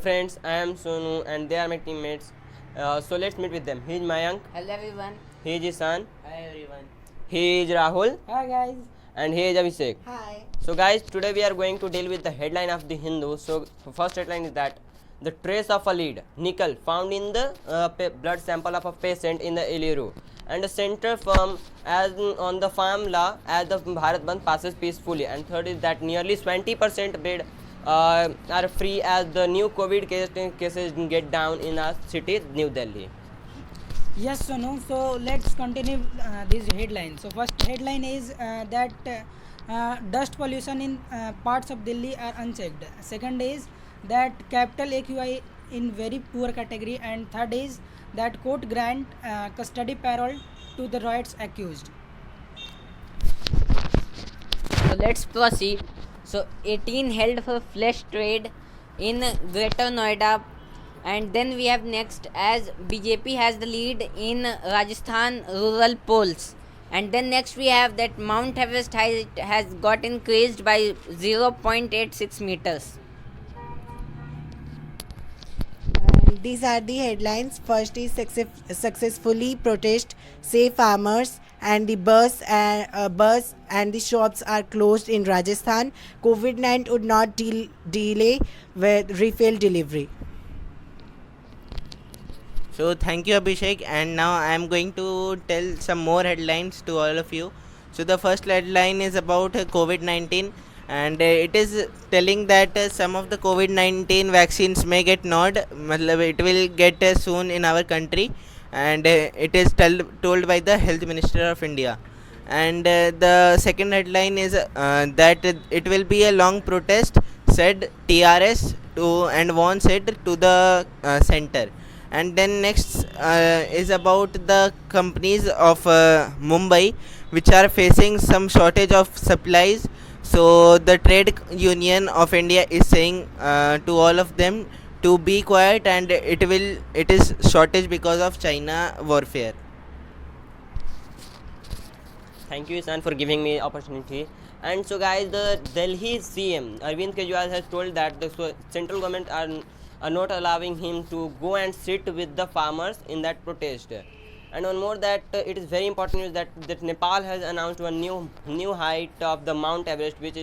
friends, I am Sonu and they are my teammates. So let's meet with them. He is Mayank. Hello everyone. He is Isan. Hi everyone. He is Rahul. Hi guys. And he is Abhishek. Hi. So guys, today we are going to deal with the headline of the Hindu. So first headline is that the trace of a lead nickel found in the blood sample of a patient in the Illiru, and the center firm as on the farm law as the Bharat Bandh passes peacefully. And third is that nearly 20% bed are free as the new COVID cases get down in our city, New Delhi. Yes, Sonu. So let's continue these headlines. So first headline is that dust pollution in parts of Delhi are unchecked. Second is that capital AQI in very poor category, and third is that court grant custody parole to the riots accused. So let's proceed. So 18 held for flesh trade in Greater Noida, and then we have next as BJP has the lead in Rajasthan rural polls, and then next we have that Mount Everest has got increased by 0.86 meters. And these are the headlines. First is successfully protest save farmers, and the bus and the shops are closed in Rajasthan. COVID-19 would not delay with refill delivery. So thank you Abhishek, and now I am going to tell some more headlines to all of you. So the first headline is about COVID-19, and it is telling that some of the COVID-19 vaccines may get nod, matlab it will get soon in our country, and it is told by the Health Minister of India. And the second headline is that it will be a long protest, said TRS, and wants it to the center. And then next is about the companies of Mumbai which are facing some shortage of supplies. So the trade union of India is saying to all of them to be quiet, and it is shortage because of China warfare. Thank you, Isan, for giving me opportunity. And so, guys, the Delhi CM Arvind Kejriwal has told that the central government are not allowing him to go and sit with the farmers in that protest. And one more that it is very important is that Nepal has announced one new height of the Mount Everest, which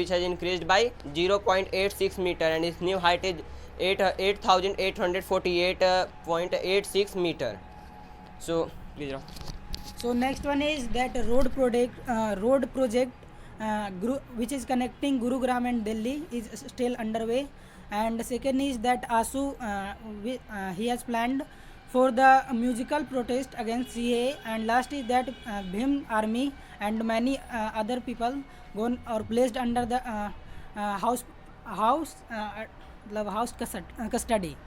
has increased by 0.86 meter, and its new height is 8,848.86 meter. So, please, Rahul. So next one is that road project which is connecting Gurugram and Delhi is still underway. And second is that ASU he has planned for the musical protest against CAA. And last is that Bhim army and many other people gone or placed under the house custody.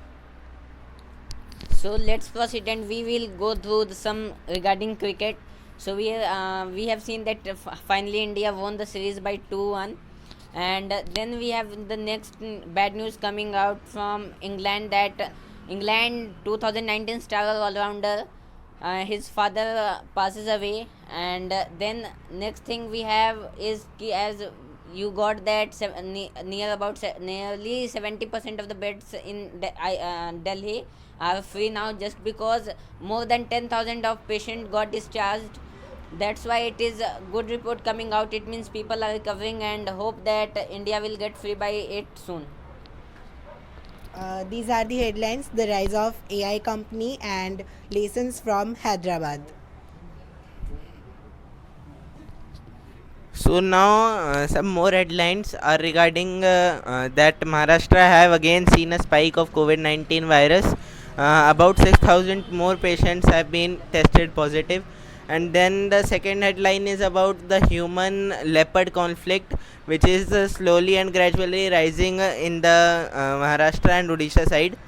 So let's proceed, and we will go through some regarding cricket. So we have seen that finally India won the series by 2-1, and then we have the next bad news coming out from England, that England 2019 star all-rounder his father passes away. And then next thing we have is as you got that nearly 70% of the beds in Delhi are free now, just because more than 10,000 of patients got discharged. That's why it is a good report coming out. It means people are recovering, and hope that India will get free by it soon. These are the headlines. The rise of AI company and lessons from Hyderabad. So now some more headlines are regarding that Maharashtra have again seen a spike of COVID-19 virus. About 6,000 more patients have been tested positive. And then the second headline is about the human leopard conflict, which is slowly and gradually rising in the Maharashtra and Odisha side.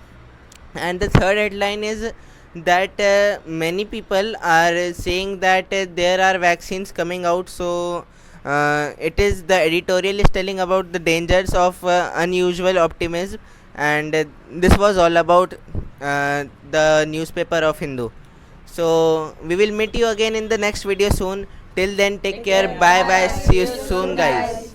And the third headline is that many people are saying that there are vaccines coming out. So it is the editorial is telling about the dangers of unusual optimism. And this was all about the newspaper of Hindu. So we will meet you again in the next video soon. Till then, take care. Bye bye. See you soon, guys.